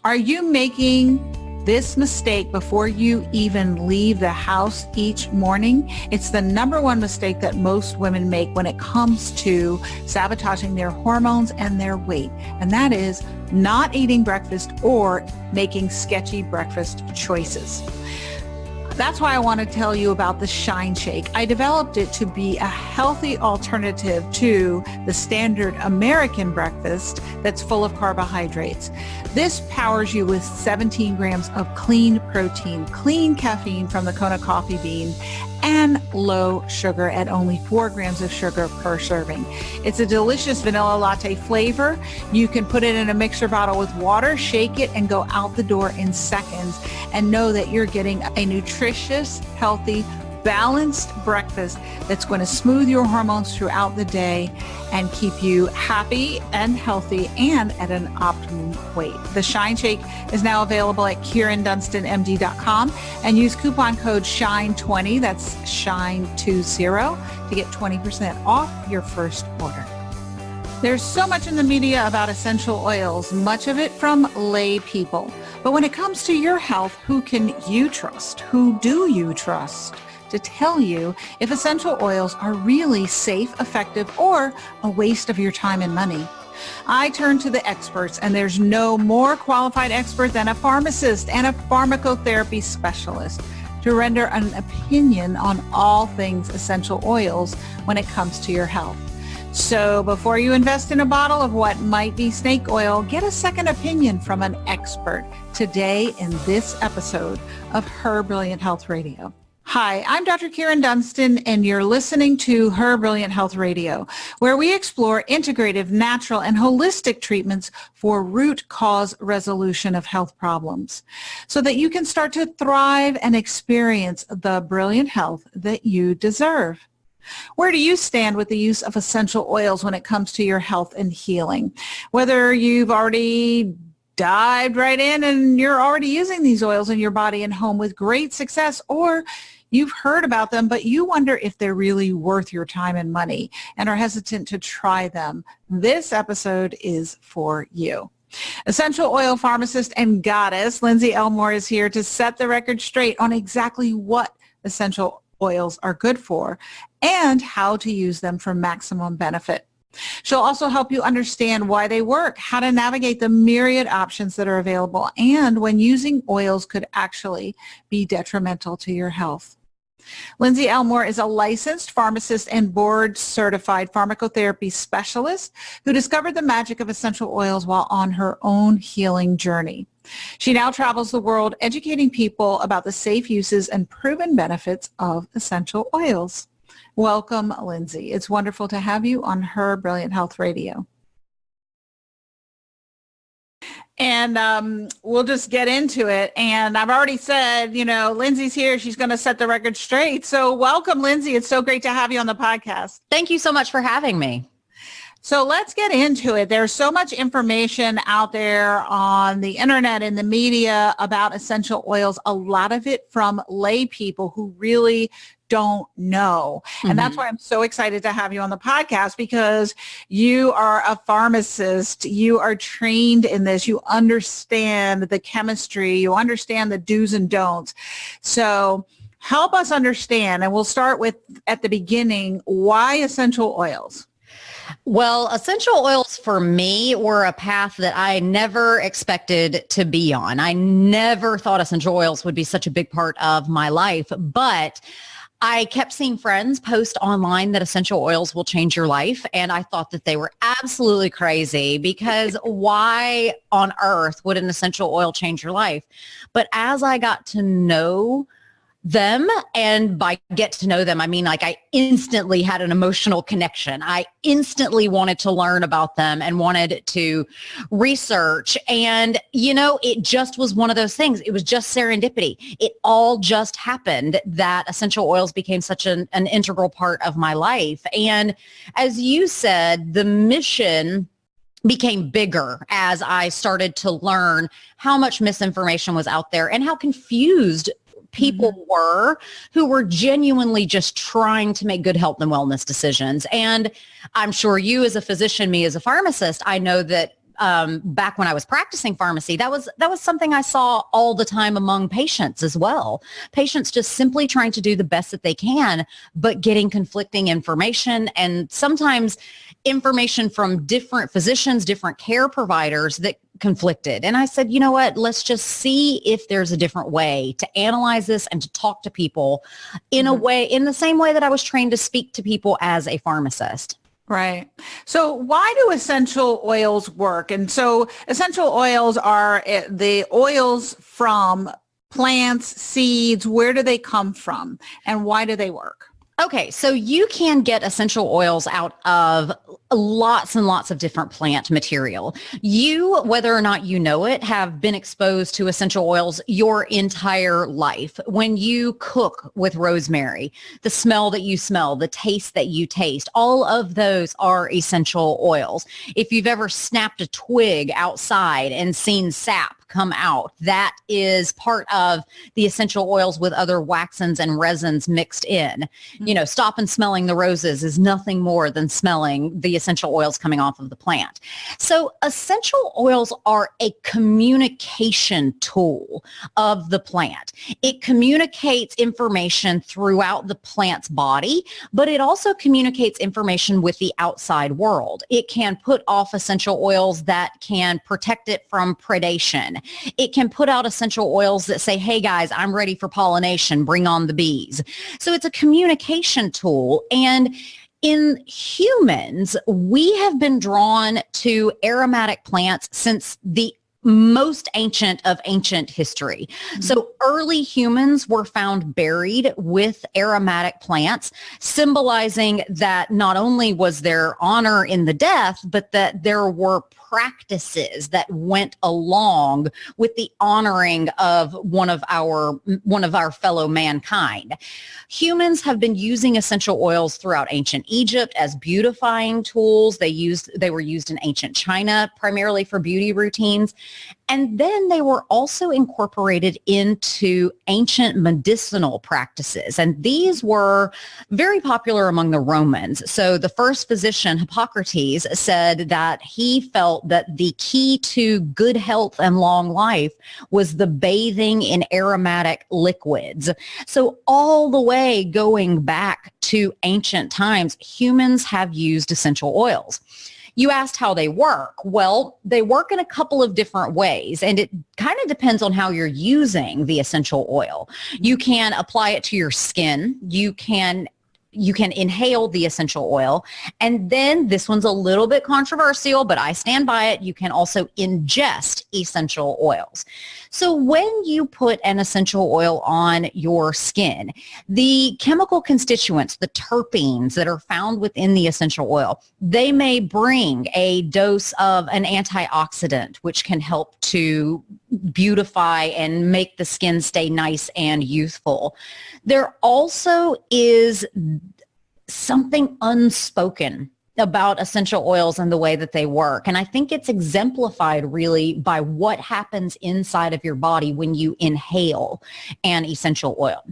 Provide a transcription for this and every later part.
Are you making this mistake before you even leave the house each morning? It's the number one mistake that most women make when it comes to sabotaging their hormones and their weight. And that is not eating breakfast or making sketchy breakfast choices. That's why I want to tell you about the Shine Shake. I developed it to be a healthy alternative to the standard American breakfast that's full of carbohydrates. This powers you with 17 grams of clean protein, clean caffeine from the Kona coffee bean, and low sugar at only 4 grams of sugar per serving. It's a delicious vanilla latte flavor. You can put it in a mixer bottle with water, shake it, and go out the door in seconds and know that you're getting a nutritious, healthy, balanced breakfast that's going to smooth your hormones throughout the day and keep you happy and healthy and at an optimum weight. The Shine Shake is now available at KyrinDunstonMD.com and use coupon code SHINE20, that's SHINE20, to get 20% off your first order. There's so much in the media about essential oils, much of it from lay people. But when it comes to your health, who can you trust? Who do you trust to tell you if essential oils are really safe, effective, or a waste of your time and money? I turn to the experts, and there's no more qualified expert than a pharmacist and a pharmacotherapy specialist to render an opinion on all things essential oils when it comes to your health. So before you invest in a bottle of what might be snake oil, get a second opinion from an expert today in this episode of Her Brilliant Health Radio. Hi, I'm Dr. Kyrin Dunston, and you're listening to Her Brilliant Health Radio, where we explore integrative, natural, and holistic treatments for root cause resolution of health problems so that you can start to thrive and experience the brilliant health that you deserve. Where do you stand with the use of essential oils when it comes to your health and healing? Whether you've already dived right in and you're already using these oils in your body and home with great success, or you've heard about them, but you wonder if they're really worth your time and money and are hesitant to try them, this episode is for you. Essential oil pharmacist and goddess Lindsey Elmore is here to set the record straight on exactly what essential oils are good for and how to use them for maximum benefit. She'll also help you understand why they work, how to navigate the myriad options that are available, and when using oils could actually be detrimental to your health. Lindsey Elmore is a licensed pharmacist and board-certified pharmacotherapy specialist who discovered the magic of essential oils while on her own healing journey. She now travels the world educating people about the safe uses and proven benefits of essential oils. Welcome, Lindsey. It's wonderful to have you on Her Brilliant Health Radio. And we'll just get into it. And I've already said, Lindsey's here. She's going to set the record straight. So welcome, Lindsey. It's so great to have you on the podcast. Thank you so much for having me. So let's get into it. There's so much information out there on the internet and the media about essential oils, a lot of it from lay people who really don't know. And that's why I'm so excited to have you on the podcast, because you are a pharmacist. You are trained in this. You understand the chemistry. You understand the do's and don'ts. So help us understand, and we'll start with at the beginning, why essential oils? Well, essential oils for me were a path that I never expected to be on. I never thought essential oils would be such a big part of my life, but I kept seeing friends post online that essential oils will change your life. And I thought that they were absolutely crazy, because why on earth would an essential oil change your life? But as I got to know them, and by get to know them, I mean, like, I instantly had an emotional connection. I instantly wanted to learn about them and wanted to research. And, it just was one of those things. It was just serendipity. It all just happened that essential oils became such an integral part of my life. And as you said, the mission became bigger as I started to learn how much misinformation was out there and how confused people were who were genuinely just trying to make good health and wellness decisions. And I'm sure you as a physician, me as a pharmacist, I know that back when I was practicing pharmacy, that was something I saw all the time among patients as well. Patients just simply trying to do the best that they can, but getting conflicting information, and sometimes information from different physicians, different care providers that conflicted. And I said, you know what, let's just see if there's a different way to analyze this and to talk to people in a way, in the same way that I was trained to speak to people as a pharmacist. Right. So why do essential oils work? And so essential oils are the oils from plants, seeds. Where do they come from and why do they work? Okay, so you can get essential oils out of lots and lots of different plant material. You, whether or not you know it, have been exposed to essential oils your entire life. When you cook with rosemary, the smell that you smell, the taste that you taste, all of those are essential oils. If you've ever snapped a twig outside and seen sap come out, that is part of the essential oils with other waxins and resins mixed in. You know, stop and smelling the roses is nothing more than smelling the essential oils coming off of the plant. So essential oils are a communication tool of the plant. It communicates information throughout the plant's body, but it also communicates information with the outside world. It can put off essential oils that can protect it from predation. It can put out essential oils that say, hey guys, I'm ready for pollination, bring on the bees. So it's a communication tool. And in humans, we have been drawn to aromatic plants since the most ancient of ancient history. So early humans were found buried with aromatic plants, symbolizing that not only was there honor in the death, but that there were practices that went along with the honoring of one of our fellow mankind. Humans have been using essential oils throughout ancient Egypt as beautifying tools. They were used in ancient China, primarily for beauty routines. And then they were also incorporated into ancient medicinal practices. And these were very popular among the Romans. So the first physician, Hippocrates, said that he felt that the key to good health and long life was the bathing in aromatic liquids. So all the way going back to ancient times, humans have used essential oils. You asked how they work. Well, they work in a couple of different ways, and it kind of depends on how you're using the essential oil. You can apply it to your skin. You can inhale the essential oil. And then this one's a little bit controversial, but I stand by it. You can also ingest essential oils. So when you put an essential oil on your skin, the chemical constituents, the terpenes that are found within the essential oil, they may bring a dose of an antioxidant, which can help to beautify and make the skin stay nice and youthful. There also is something unspoken about essential oils and the way that they work. And I think it's exemplified really by what happens inside of your body when you inhale an essential oil.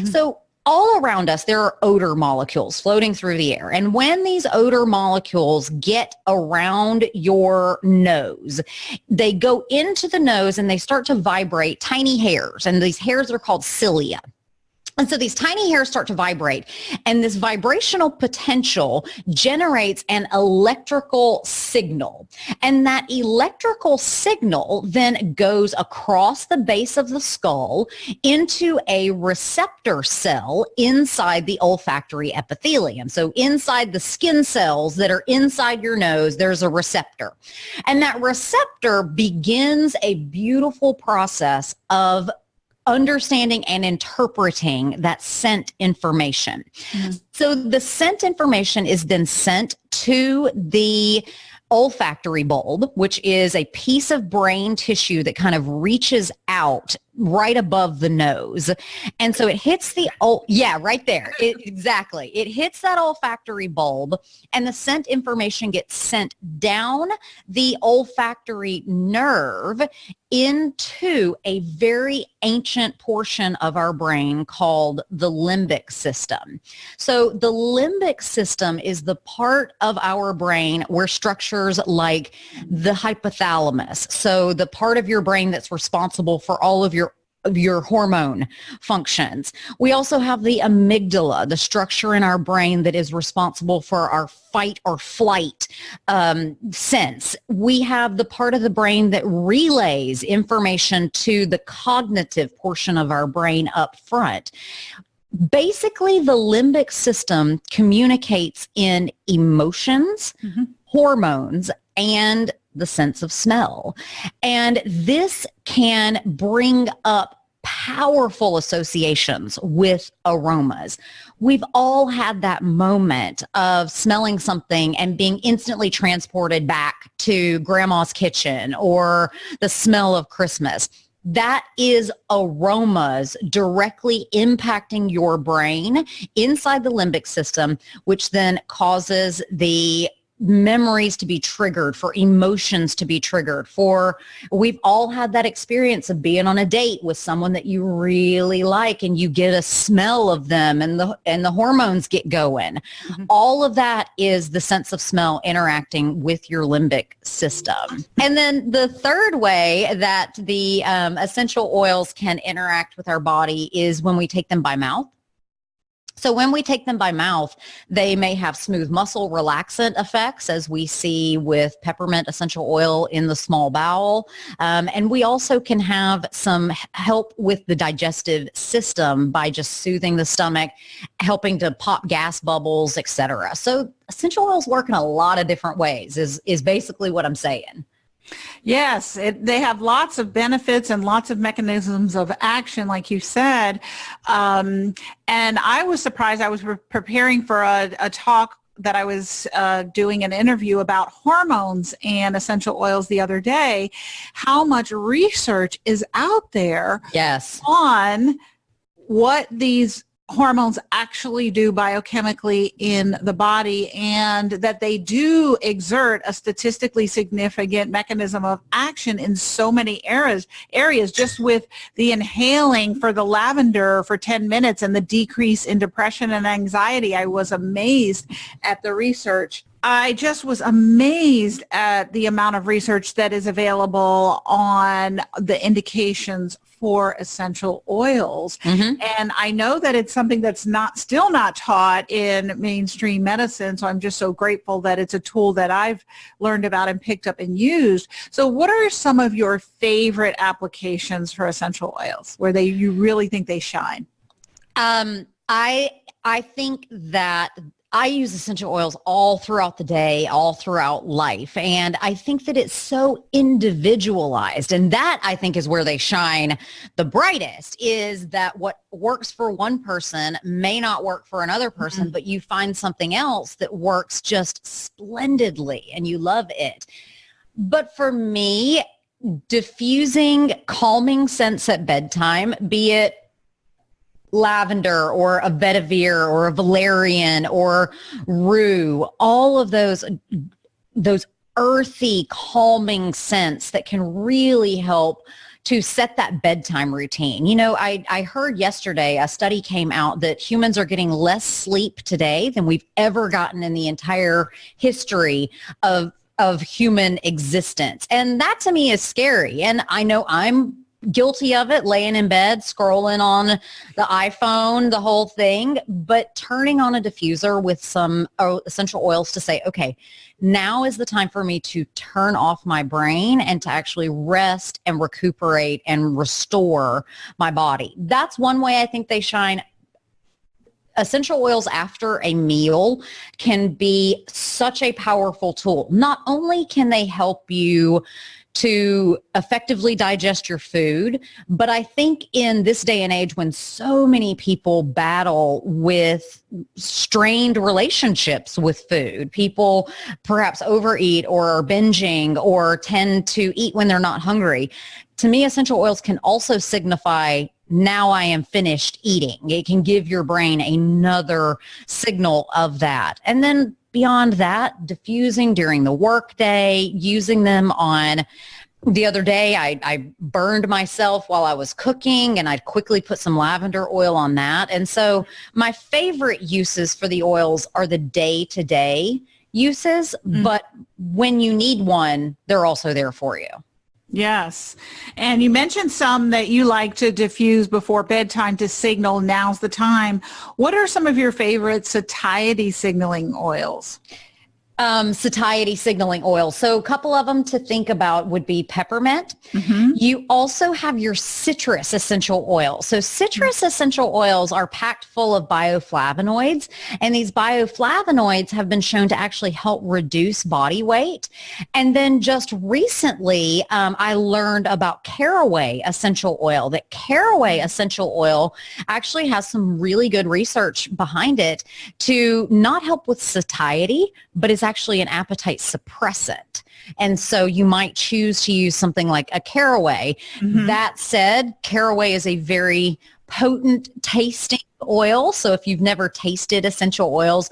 So all around us, there are odor molecules floating through the air. And when these odor molecules get around your nose, they go into the nose and they start to vibrate tiny hairs. And these hairs are called cilia. And so these tiny hairs start to vibrate, and this vibrational potential generates an electrical signal. And that electrical signal then goes across the base of the skull into a receptor cell inside the olfactory epithelium. So inside the skin cells that are inside your nose, there's a receptor. And that receptor begins a beautiful process of understanding and interpreting that scent information. So the scent information is then sent to the olfactory bulb, which is a piece of brain tissue that kind of reaches out right above the nose. And so it hits right there. Exactly. It hits that olfactory bulb, and the scent information gets sent down the olfactory nerve into a very ancient portion of our brain called the limbic system. So the limbic system is the part of our brain where structures like the hypothalamus, so the part of your brain that's responsible for all of your hormone functions. We also have the amygdala, the structure in our brain that is responsible for our fight or flight sense. We have the part of the brain that relays information to the cognitive portion of our brain up front. Basically, the limbic system communicates in emotions, hormones, and the sense of smell. And this can bring up powerful associations with aromas. We've all had that moment of smelling something and being instantly transported back to grandma's kitchen or the smell of Christmas. That is aromas directly impacting your brain inside the limbic system, which then causes the memories to be triggered, for emotions to be triggered. We've all had that experience of being on a date with someone that you really like, and you get a smell of them, and the hormones get going. All of that is the sense of smell interacting with your limbic system. And then the third way that the essential oils can interact with our body is when we take them by mouth. So when we take them by mouth, they may have smooth muscle relaxant effects, as we see with peppermint essential oil in the small bowel. And we also can have some help with the digestive system by just soothing the stomach, helping to pop gas bubbles, etc. So essential oils work in a lot of different ways is basically what I'm saying. Yes, they have lots of benefits and lots of mechanisms of action, like you said. And I was surprised. I was preparing for a talk that I was doing an interview about hormones and essential oils the other day, how much research is out there on what these hormones actually do biochemically in the body, and that they do exert a statistically significant mechanism of action in so many areas, just with the inhaling for the lavender for 10 minutes and the decrease in depression and anxiety. I was amazed at the research. I just was amazed at the amount of research that is available on the indications for essential oils. And I know that it's something that's still not taught in mainstream medicine. So I'm just so grateful that it's a tool that I've learned about and picked up and used. So what are some of your favorite applications for essential oils where you really think they shine? I think that I use essential oils all throughout the day, all throughout life. And I think that it's so individualized. And that, I think, is where they shine the brightest, is that what works for one person may not work for another person, but you find something else that works just splendidly and you love it. But for me, diffusing calming scents at bedtime, be it lavender or a vetiver or a valerian or rue, all of those earthy calming scents that can really help to set that bedtime routine. You know, I heard yesterday a study came out that humans are getting less sleep today than we've ever gotten in the entire history of human existence. And that to me is scary. And I know I'm guilty of it, laying in bed, scrolling on the iPhone, the whole thing, but turning on a diffuser with some essential oils to say, okay, now is the time for me to turn off my brain and to actually rest and recuperate and restore my body. That's one way I think they shine. Essential oils after a meal can be such a powerful tool. Not only can they help you to effectively digest your food, but I think in this day and age when so many people battle with strained relationships with food, people perhaps overeat or are binging or tend to eat when they're not hungry, to me, essential oils can also signify now I am finished eating. It can give your brain another signal of that. And then beyond that, diffusing during the workday, using them on the other day, I burned myself while I was cooking, and I'd quickly put some lavender oil on that. And so my favorite uses for the oils are the day-to-day uses, but when you need one, they're also there for you. Yes. And you mentioned some that you like to diffuse before bedtime to signal now's the time. What are some of your favorite satiety signaling oils? Satiety signaling oil. So a couple of them to think about would be peppermint. You also have your citrus essential oil. So citrus essential oils are packed full of bioflavonoids, and these bioflavonoids have been shown to actually help reduce body weight. And then just recently, I learned about caraway essential oil, that caraway essential oil actually has some really good research behind it to not help with satiety, but is actually an appetite suppressant. And so you might choose to use something like a caraway. That said, caraway is a very potent tasting oil. So if you've never tasted essential oils,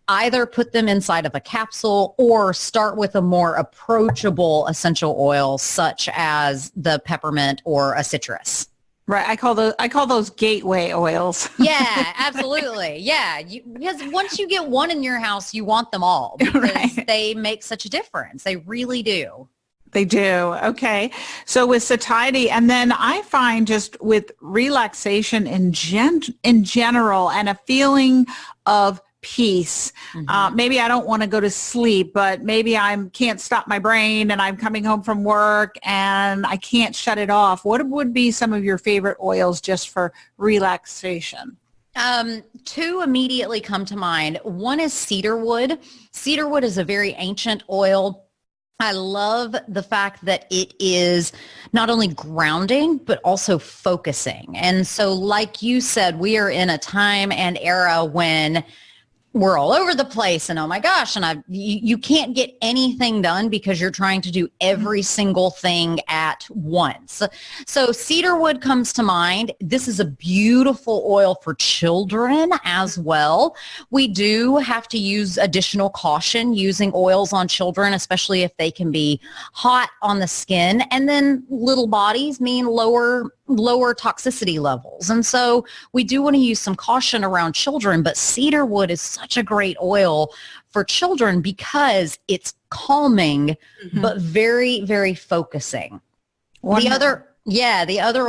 either put them inside of a capsule or start with a more approachable essential oil such as the peppermint or a citrus. Right. I call those gateway oils. Yeah, absolutely. Yeah. Because once you get one in your house, you want them all because they make such a difference. They really do. They do. Okay. So with satiety, and then I find just with relaxation in general and a feeling of peace. Maybe I don't want to go to sleep, but maybe I can't stop my brain and I'm coming home from work and I can't shut it off. What would be some of your favorite oils just for relaxation? Two immediately come to mind. One is cedarwood. Cedarwood is a very ancient oil. I love the fact that it is not only grounding, but also focusing. And so like you said, we are in a time and era when we're all over the place and oh my gosh, and you can't get anything done because you're trying to do every single thing at once. So cedarwood comes to mind. This is a beautiful oil for children as well. We do have to use additional caution using oils on children, especially if they can be hot on the skin. And then little bodies mean lower toxicity levels. And so we do want to use some caution around children, but cedarwood is such a great oil for children because it's calming, but very, very focusing. The other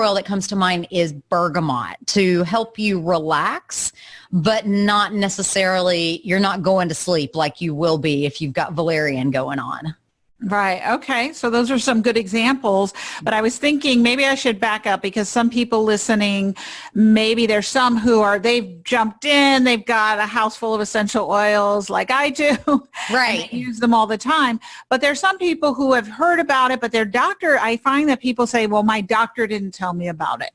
oil that comes to mind is bergamot to help you relax, but not necessarily, you're not going to sleep like you will be if you've got valerian going on. Right. Okay. So those are some good examples, but I was thinking maybe I should back up because some people listening, maybe there's some who they've jumped in, they've got a house full of essential oils like I do. Right. And they use them all the time. But there's some people who have heard about it, but their doctor, I find that people say, well, my doctor didn't tell me about it.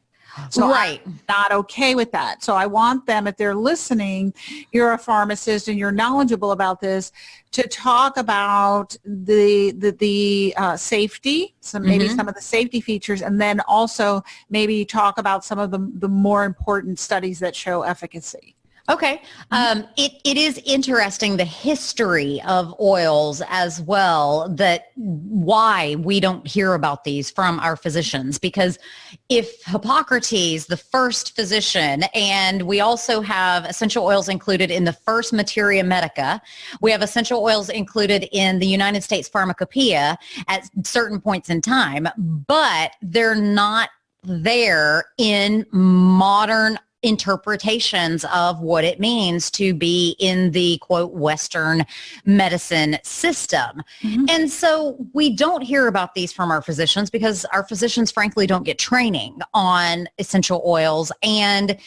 So I'm not okay with that. So I want them, if they're listening, you're a pharmacist and you're knowledgeable about this, to talk about the safety, maybe some of the safety features, and then also maybe talk about some of the more important studies that show efficacy. Okay. It is interesting, the history of oils as well, that why we don't hear about these from our physicians, because if Hippocrates, the first physician, and we also have essential oils included in the first Materia Medica, we have essential oils included in the United States Pharmacopoeia at certain points in time, but they're not there in modern interpretations of what it means to be in the quote Western medicine system. And so we don't hear about these from our physicians because our physicians frankly don't get training on essential oils. And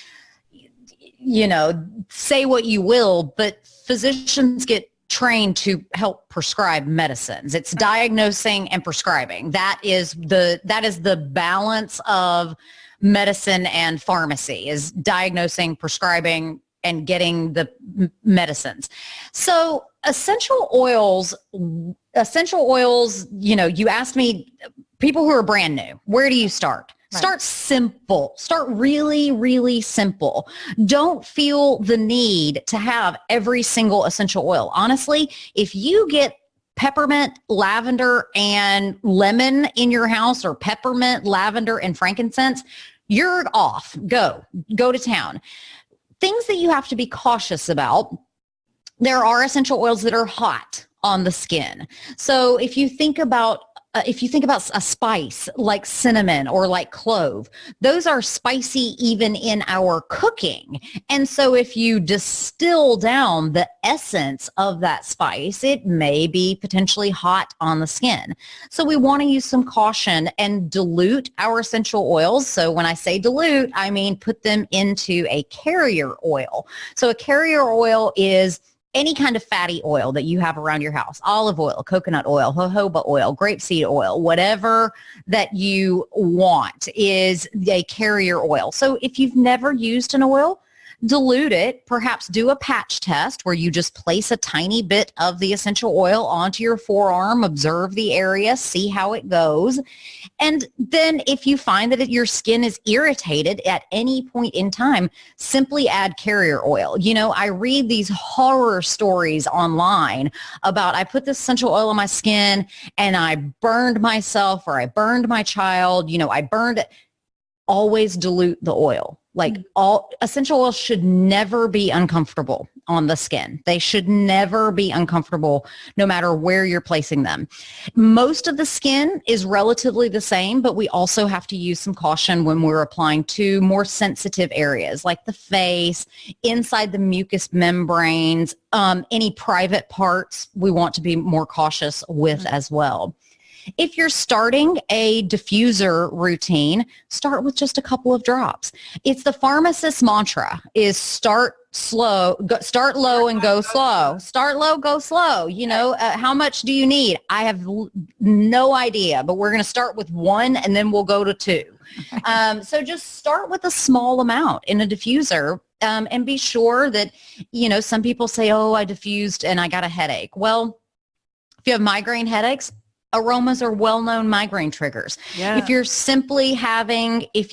you know, say what you will, but physicians get trained to help prescribe medicines. It's diagnosing and prescribing. That is the balance of medicine and pharmacy, is diagnosing, prescribing, and getting the medicines. So essential oils, you know, you asked me, people who are brand new, where do you start? Right. Start simple. Start really, really simple. Don't feel the need to have every single essential oil. Honestly, if you get peppermint, lavender, and lemon in your house, or peppermint, lavender, and frankincense, you're off. Go to town. Things that you have to be cautious about. There are essential oils that are hot on the skin. So if you think about a spice like cinnamon or like clove, those are spicy even in our cooking. And so if you distill down the essence of that spice, it may be potentially hot on the skin. So we want to use some caution and dilute our essential oils. So when I say dilute, I mean put them into a carrier oil. So a carrier oil is any kind of fatty oil that you have around your house: olive oil, coconut oil, jojoba oil, grapeseed oil, whatever that you want is a carrier oil. So if you've never used an oil, dilute it, perhaps do a patch test where you just place a tiny bit of the essential oil onto your forearm, observe the area, see how it goes. And then if you find that your skin is irritated at any point in time, simply add carrier oil. You know, I read these horror stories online about, I put this essential oil on my skin and I burned myself, or I burned my child, you know, I burned it. Always dilute the oil. Like, all essential oils should never be uncomfortable on the skin. They should never be uncomfortable no matter where you're placing them. Most of the skin is relatively the same, but we also have to use some caution when we're applying to more sensitive areas like the face, inside the mucous membranes, any private parts we want to be more cautious with as well. If you're starting a diffuser routine, start with just a couple of drops. It's the pharmacist's mantra is start slow, start low and go slow. Start low, go slow. You know, how much do you need? I have no idea, but we're going to start with 1 and then we'll go to 2. So just start with a small amount in a diffuser. And be sure that, you know, some people say, oh, I diffused and I got a headache. Well, if you have migraine headaches, aromas are well-known migraine triggers. Yeah. If you're simply having a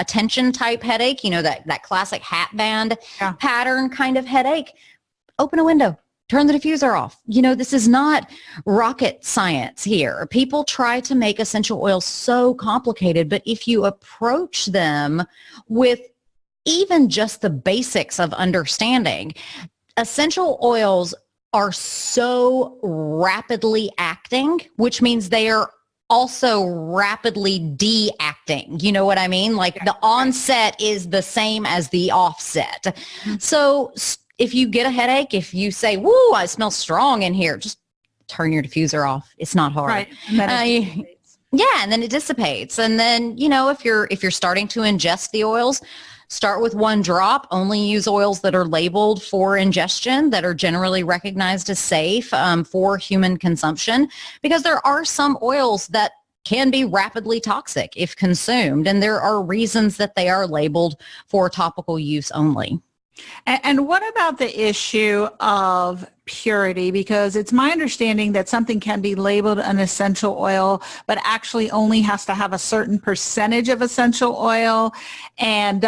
tension type headache, you know, that classic hat band pattern kind of headache, open a window, turn the diffuser off. You know, this is not rocket science here. People try to make essential oils so complicated, but if you approach them with even just the basics of understanding, essential oils are so rapidly acting, which means they are also rapidly de-acting. You know what I mean? Like the onset is the same as the offset. So if you get a headache, if you say, woo, I smell strong in here, just turn your diffuser off. It's not hard. Right. And then and then it dissipates. And then, you know, if you're starting to ingest the oils, start with 1 drop. Only use oils that are labeled for ingestion, that are generally recognized as safe for human consumption, because there are some oils that can be rapidly toxic if consumed, and there are reasons that they are labeled for topical use only. And what about the issue of purity? Because it's my understanding that something can be labeled an essential oil, but actually only has to have a certain percentage of essential oil, and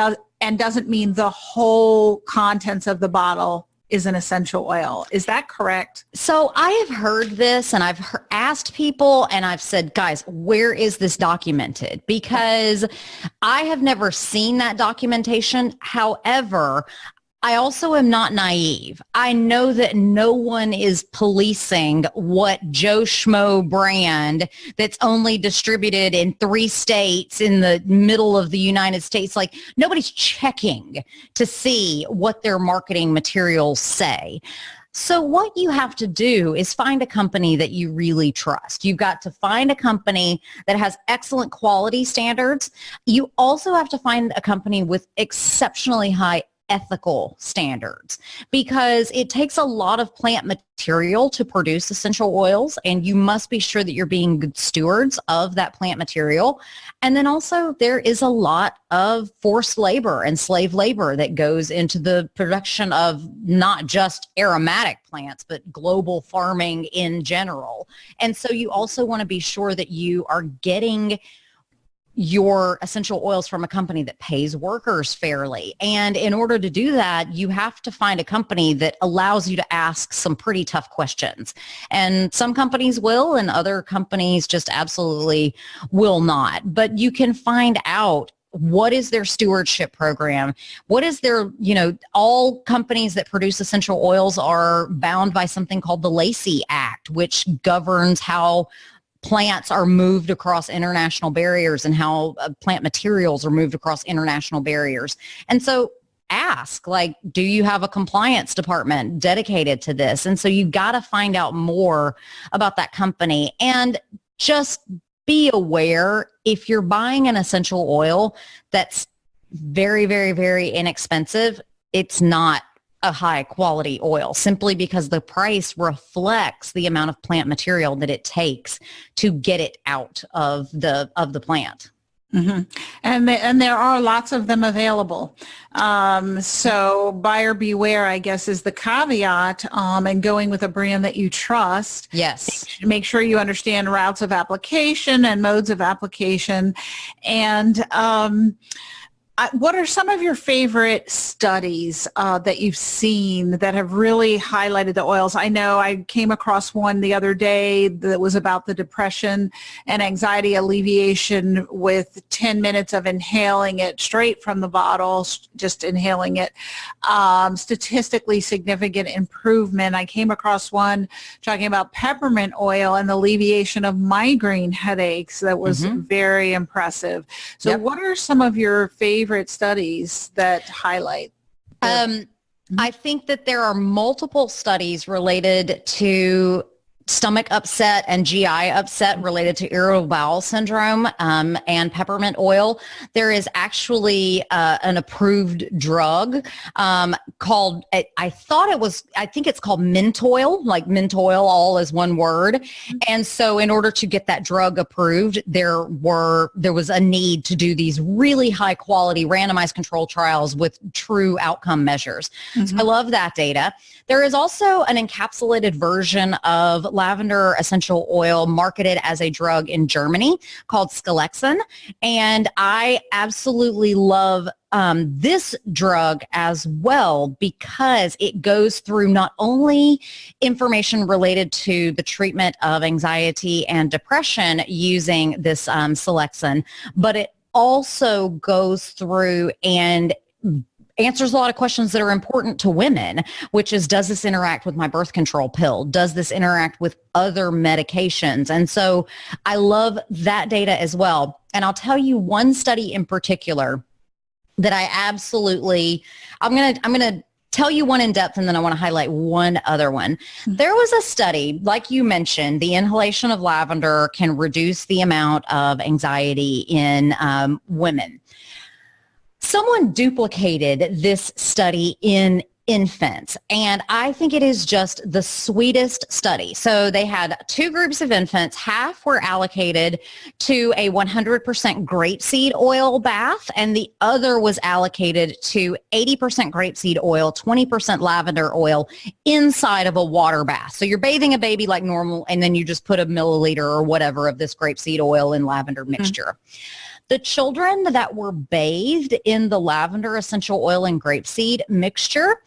doesn't mean the whole contents of the bottle is an essential oil. Is that correct? So I have heard this, and I've asked people, and I've said, guys, where is this documented? Because I have never seen that documentation. However, I also am not naive. I know that no one is policing what Joe Schmo brand that's only distributed in 3 states in the middle of the United States. Like, nobody's checking to see what their marketing materials say. So what you have to do is find a company that you really trust. You've got to find a company that has excellent quality standards. You also have to find a company with exceptionally high ethical standards, because it takes a lot of plant material to produce essential oils, and you must be sure that you're being good stewards of that plant material. And then also there is a lot of forced labor and slave labor that goes into the production of not just aromatic plants, but global farming in general. And so you also want to be sure that you are getting your essential oils from a company that pays workers fairly. And in order to do that, you have to find a company that allows you to ask some pretty tough questions. And some companies will, and other companies just absolutely will not. But you can find out what is their stewardship program? What is their, all companies that produce essential oils are bound by something called the Lacey Act, which governs how plants are moved across international barriers and how plant materials are moved across international barriers. And so ask, do you have a compliance department dedicated to this? And so you got to find out more about that company, and just be aware if you're buying an essential oil that's very, very, very inexpensive, it's not a high quality oil, simply because the price reflects the amount of plant material that it takes to get it out of the plant. Mm-hmm. And there are lots of them available. So buyer beware, I guess, is the caveat, and going with a brand that you trust. Yes. Make sure you understand routes of application and modes of application. And what are some of your favorite studies that you've seen that have really highlighted the oils? I know I came across one the other day that was about the depression and anxiety alleviation with 10 minutes of inhaling it straight from the bottle, just inhaling it. Statistically significant improvement. I came across one talking about peppermint oil and the alleviation of migraine headaches. That was very impressive. So what are some of your favorite studies that highlight? I think that there are multiple studies related to stomach upset and GI upset related to irritable bowel syndrome, and peppermint oil. There is actually an approved drug called, I think it's called Mentoil, like Mentoil, all as one word. And so in order to get that drug approved, there was a need to do these really high quality randomized control trials with true outcome measures. So I love that data. There is also an encapsulated version of lavender essential oil marketed as a drug in Germany called Scalexin. And I absolutely love this drug as well, because it goes through not only information related to the treatment of anxiety and depression using this Scalexin, but it also goes through and answers a lot of questions that are important to women, which is, does this interact with my birth control pill? Does this interact with other medications? And so I love that data as well. And I'll tell you one study in particular that I absolutely, I'm going to tell you one in depth, and then I want to highlight one other one. There was a study, like you mentioned, the inhalation of lavender can reduce the amount of anxiety in women. Someone duplicated this study in infants, and I think it is just the sweetest study. So they had two groups of infants. Half were allocated to a 100% grapeseed oil bath, and the other was allocated to 80% grapeseed oil, 20% lavender oil inside of a water bath. So you're bathing a baby like normal, and then you just put a milliliter or whatever of this grapeseed oil and lavender mixture. The children that were bathed in the lavender essential oil and grapeseed mixture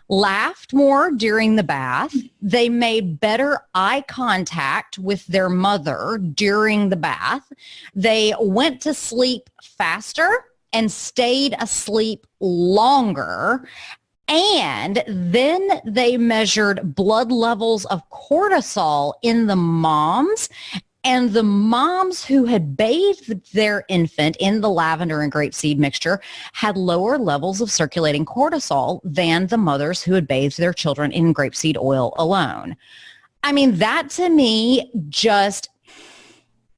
laughed more during the bath. They made better eye contact with their mother during the bath. They went to sleep faster and stayed asleep longer. And then they measured blood levels of cortisol in the moms. And the moms who had bathed their infant in the lavender and grapeseed mixture had lower levels of circulating cortisol than the mothers who had bathed their children in grapeseed oil alone. I mean, that to me just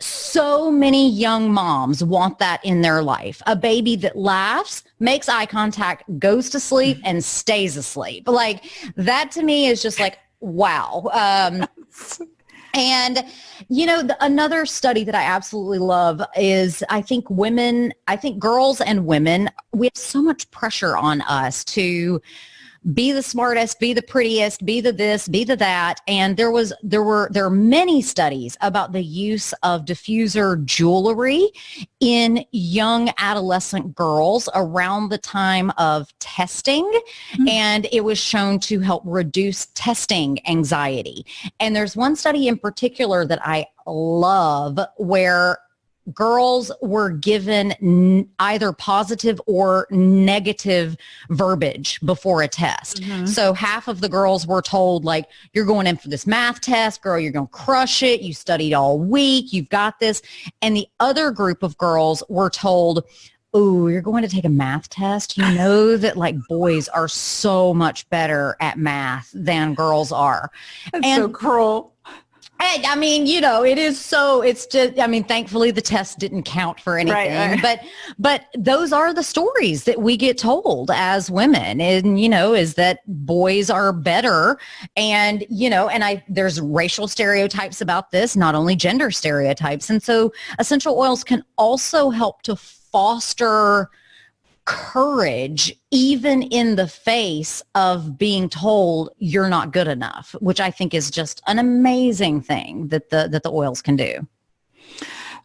So many young moms want that in their life. A baby that laughs, makes eye contact, goes to sleep, and stays asleep. Like that to me is just like, wow. And, another study that I absolutely love is I think girls and women, we have so much pressure on us to be the smartest, be the prettiest, be the this, be the that. And there are many studies about the use of diffuser jewelry in young adolescent girls around the time of testing. Mm-hmm. And it was shown to help reduce testing anxiety. And there's one study in particular that I love where girls were given either positive or negative verbiage before a test. Mm-hmm. So half of the girls were told, like, you're going in for this math test, girl, you're going to crush it. You studied all week. You've got this. And the other group of girls were told, oh, you're going to take a math test. You know that like boys are so much better at math than girls are. That's so cruel. I mean, it is so, it's just, thankfully the test didn't count for anything, right. But those are the stories that we get told as women and, is that boys are better and, there's racial stereotypes about this, not only gender stereotypes. And so essential oils can also help to foster courage even in the face of being told you're not good enough, which I think is just an amazing thing that the oils can do.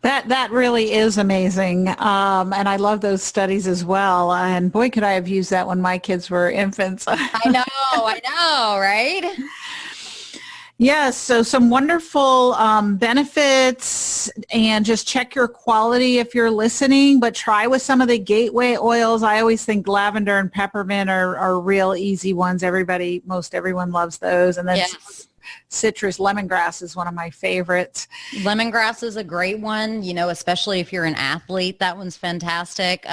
That really is amazing. And I love those studies as well. And boy, could I have used that when my kids were infants. I know, right? Yes, so some wonderful benefits, and just check your quality if you're listening, but try with some of the gateway oils. I always think lavender and peppermint are real easy ones. Most everyone loves those. And then yes. Citrus lemongrass is one of my favorites. Lemongrass is a great one, especially if you're an athlete. That one's fantastic.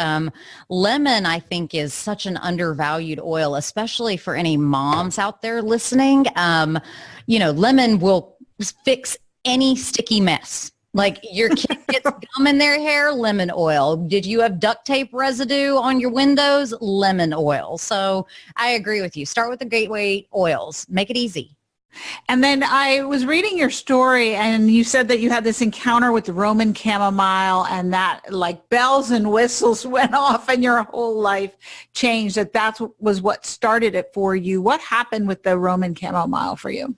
Lemon, I think, is such an undervalued oil, especially for any moms out there listening. Lemon will fix any sticky mess. Like your kid gets gum in their hair, lemon oil. Did you have duct tape residue on your windows? Lemon oil. So I agree with you. Start with the gateway oils. Make it easy. And then I was reading your story and you said that you had this encounter with the Roman chamomile and that like bells and whistles went off and your whole life changed, that was what started it for you. What happened with the Roman chamomile for you?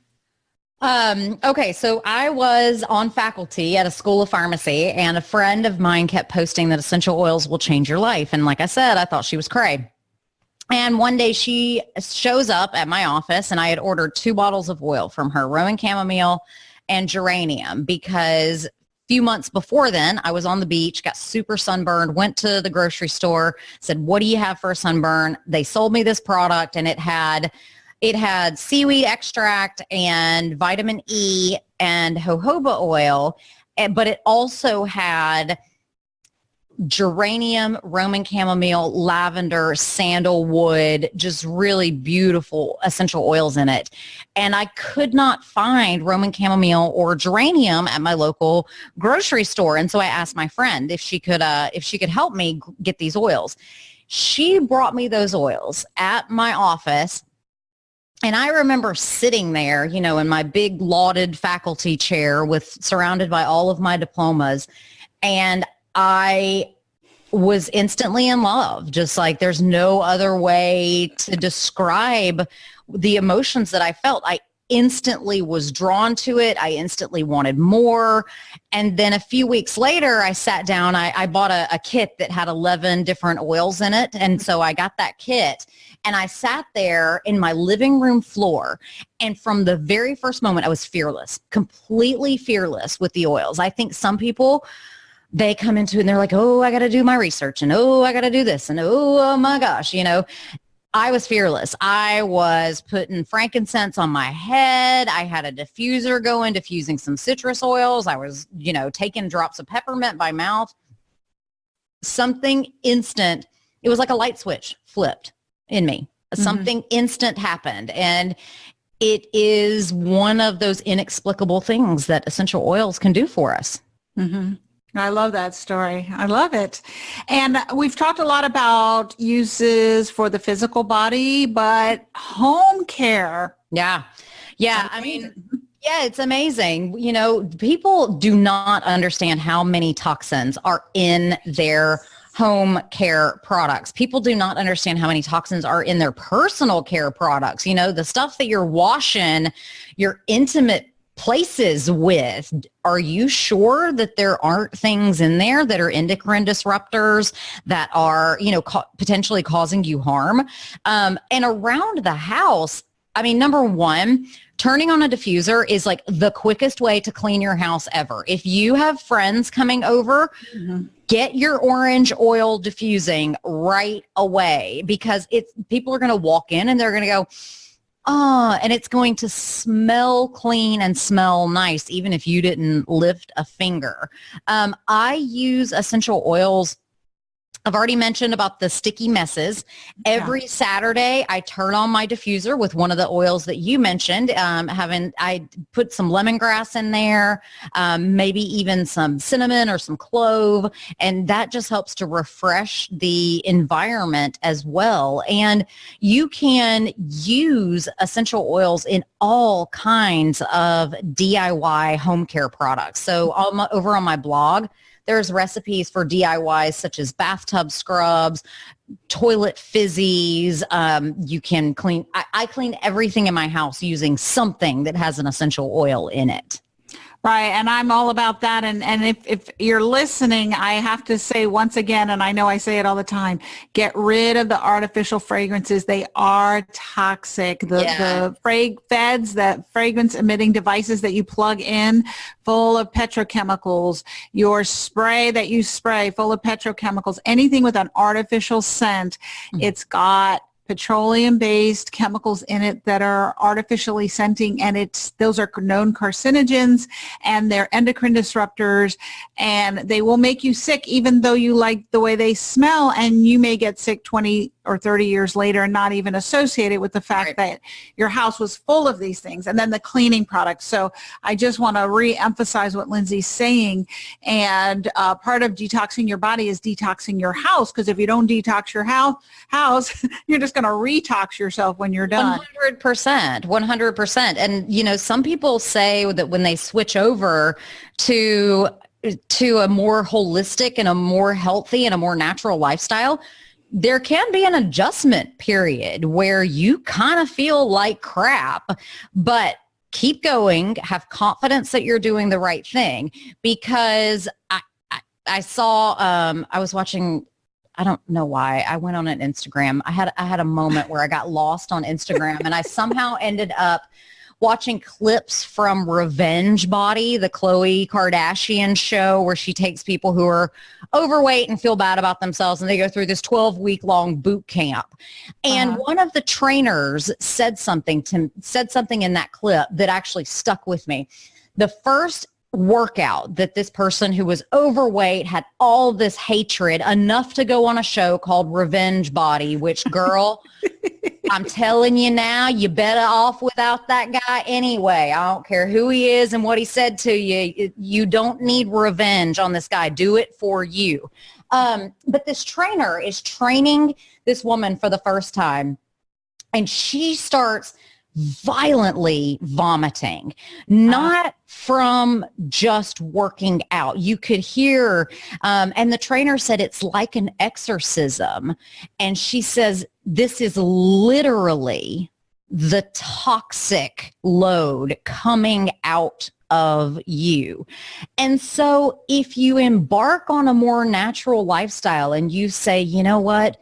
Okay, so I was on faculty at a school of pharmacy and a friend of mine kept posting that essential oils will change your life. And like I said, I thought she was cray. And one day she shows up at my office and I had ordered 2 bottles of oil from her, Roman chamomile and geranium, because a few months before then I was on the beach, got super sunburned, went to the grocery store, said, what do you have for a sunburn? They sold me this product and it had seaweed extract and vitamin E and jojoba oil, but it also had geranium, Roman chamomile, lavender, sandalwood, just really beautiful essential oils in it. And I could not find Roman chamomile or geranium at my local grocery store. And so I asked my friend if she could help me get these oils. She brought me those oils at my office. And I remember sitting there, in my big lauded faculty chair surrounded by all of my diplomas. And I was instantly in love, just like there's no other way to describe the emotions that I felt. I instantly was drawn to it. I instantly wanted more. And then a few weeks later, I sat down, I bought a kit that had 11 different oils in it. And so I got that kit and I sat there in my living room floor. And from the very first moment, I was fearless, completely fearless with the oils. I think some people, they come into it and they're like, oh, I got to do my research and oh, I got to do this and oh my gosh, I was fearless. I was putting frankincense on my head. I had a diffuser going, diffusing some citrus oils. I was, taking drops of peppermint by mouth. Something instant. It was like a light switch flipped in me. Mm-hmm. Something instant happened. And it is one of those inexplicable things that essential oils can do for us. Mm-hmm. I love that story. I love it. And we've talked a lot about uses for the physical body, but home care. Yeah. Yeah. I mean, yeah, it's amazing. You know, people do not understand how many toxins are in their home care products. People do not understand how many toxins are in their personal care products. You know, the stuff that you're washing your intimate places with. Are you sure that there aren't things in there that are endocrine disruptors that are, you know, potentially causing you harm? And around the house, I mean, number one, turning on a diffuser is like the quickest way to clean your house ever. If you have friends coming over, get your orange oil diffusing right away, because people are going to walk in and they're going to go, oh, and it's going to smell clean and smell nice, even if you didn't lift a finger. I use essential oils. I've already mentioned about the sticky messes. Every Saturday, I turn on my diffuser with one of the oils that you mentioned. I put some lemongrass in there, maybe even some cinnamon or some clove, and that just helps to refresh the environment as well. And you can use essential oils in all kinds of DIY home care products. So over on my blog, there's recipes for DIYs such as bathtub scrubs, toilet fizzies. You can clean. I clean everything in my house using something that has an essential oil in it. Right. And I'm all about that. And if you're listening, I have to say once again, and I know I say it all the time, get rid of the artificial fragrances. They are toxic. The feds, the fragrance emitting devices that you plug in, full of petrochemicals, your spray that you spray full of petrochemicals, anything with an artificial scent, it's got petroleum-based chemicals in it that are artificially scenting, and those are known carcinogens, and they're endocrine disruptors, and they will make you sick even though you like the way they smell, and you may get sick 20 or 30 years later and not even associated with the fact that your house was full of these things. And then the cleaning products. So I just want to re-emphasize what Lindsey's saying. And part of detoxing your body is detoxing your house, because if you don't detox your house, you're just going to retox yourself when you're done. 100%. And, you know, some people say that when they switch over to a more holistic and a more healthy and a more natural lifestyle, there can be an adjustment period where you kind of feel like crap, but keep going, have confidence that you're doing the right thing. Because I saw, I was watching, I don't know why, I went on an Instagram. I had a moment where I got lost on Instagram, and I somehow ended up watching clips from Revenge Body, the Khloe Kardashian show, where she takes people who are overweight and feel bad about themselves, and they go through this 12-week-long boot camp. And one of the trainers said something in that clip that actually stuck with me. The first workout that this person who was overweight had all this hatred, enough to go on a show called Revenge Body, which, girl, I'm telling you now, you better off without that guy anyway. I don't care who he is and what he said to you. You don't need revenge on this guy. Do it for you. But this trainer is training this woman for the first time, and she starts violently vomiting, not from just working out. You could hear, and the trainer said it's like an exorcism. And she says, this is literally the toxic load coming out of you. And so if you embark on a more natural lifestyle and you say, you know what,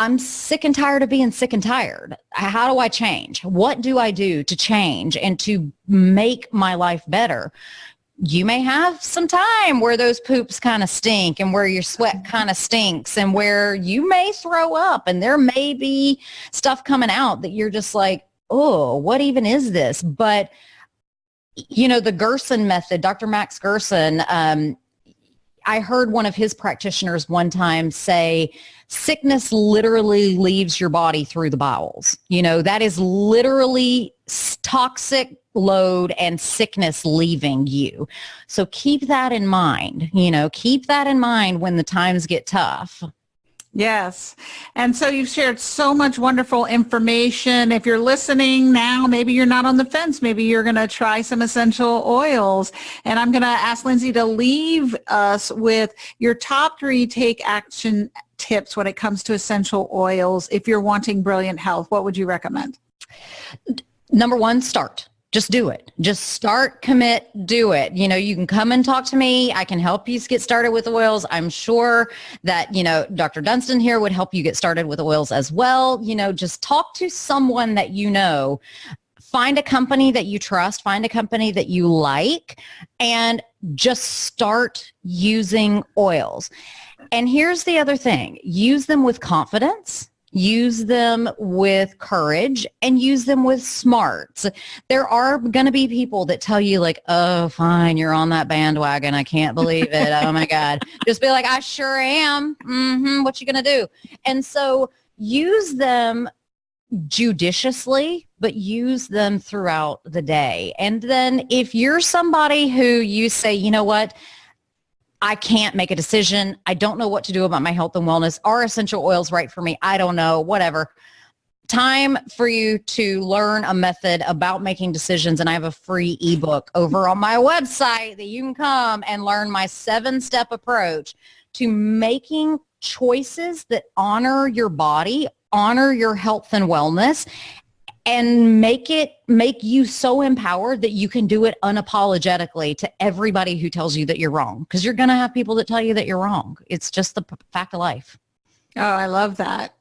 I'm sick and tired of being sick and tired. How do I change? What do I do to change and to make my life better? You may have some time where those poops kind of stink, and where your sweat kind of stinks, and where you may throw up, and there may be stuff coming out that you're just like, oh, what even is this? But, you know, the Gerson method, Dr. Max Gerson, I heard one of his practitioners one time say, sickness literally leaves your body through the bowels. You know, that is literally toxic load and sickness leaving you. So keep that in mind, keep that in mind when the times get tough. Yes. And so you've shared so much wonderful information. If you're listening now, maybe you're not on the fence. Maybe you're going to try some essential oils. And I'm going to ask Lindsey to leave us with your top 3 take action tips when it comes to essential oils. If you're wanting brilliant health, what would you recommend? Number 1, start. Just do it. Just start, commit, do it. You can come and talk to me. I can help you get started with oils. I'm sure that, Dr. Dunstan here would help you get started with oils as well. Just talk to someone that find a company that you trust, find a company that you like, and just start using oils. And here's the other thing. Use them with confidence. Use them with courage, and use them with smarts. There are going to be people that tell you like, oh, fine, you're on that bandwagon. I can't believe it. Oh my God. Just be like, I sure am. What you going to do? And so use them judiciously, but use them throughout the day. And then if you're somebody who you say, you know what, I can't make a decision. I don't know what to do about my health and wellness. Are essential oils right for me? I don't know, whatever. Time for you to learn a method about making decisions. And I have a free ebook over on my website that you can come and learn my 7-step approach to making choices that honor your body, honor your health and wellness, and make you so empowered that you can do it unapologetically to everybody who tells you that you're wrong. Because you're going to have people that tell you that you're wrong. It's just the fact of life. Oh, I love that.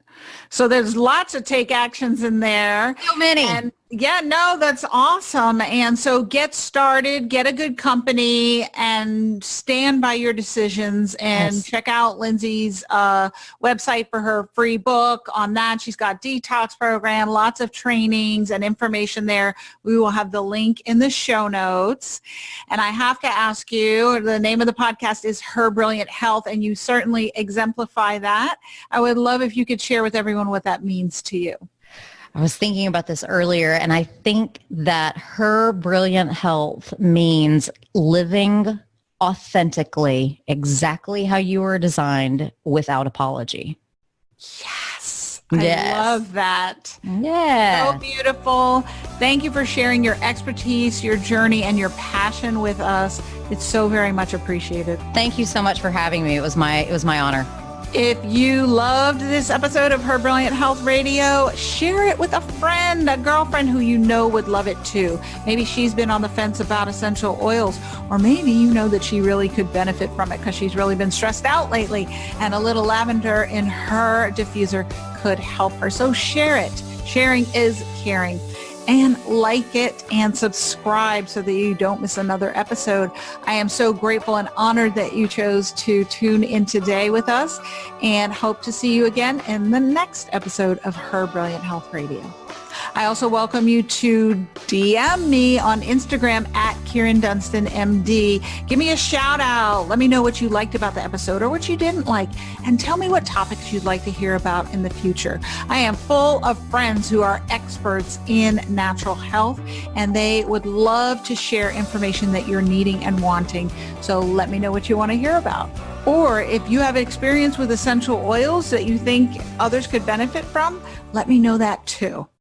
So there's lots of take actions in there. So many. And yeah, no, that's awesome. And so get started, get a good company, and stand by your decisions, and Yes. check out Lindsey's website for her free book on that. She's got detox program, lots of trainings and information there. We will have the link in the show notes. And I have to ask you, the name of the podcast is Her Brilliant Health, and you certainly exemplify that. I would love if you could share with everyone what that means to you. I was thinking about this earlier, and I think that Her Brilliant Health means living authentically, exactly how you were designed, without apology. Yes. Yes. I love that. Yeah. So beautiful. Thank you for sharing your expertise, your journey, and your passion with us. It's so very much appreciated. Thank you so much for having me. It was my honor. If you loved this episode of Her Brilliant Health Radio, share it with a friend, a girlfriend who you know would love it too. Maybe she's been on the fence about essential oils, or maybe you know that she really could benefit from it because she's really been stressed out lately, and a little lavender in her diffuser could help her. So share it. Sharing is caring. And like it and subscribe so that you don't miss another episode. I am so grateful and honored that you chose to tune in today with us, and hope to see you again in the next episode of Her Brilliant Health Radio. I also welcome you to DM me on Instagram at Kyrin Dunstan MD. Give me a shout out. Let me know what you liked about the episode or what you didn't like, and tell me what topics you'd like to hear about in the future. I am full of friends who are experts in natural health, and they would love to share information that you're needing and wanting. So let me know what you want to hear about. Or if you have experience with essential oils that you think others could benefit from, let me know that too.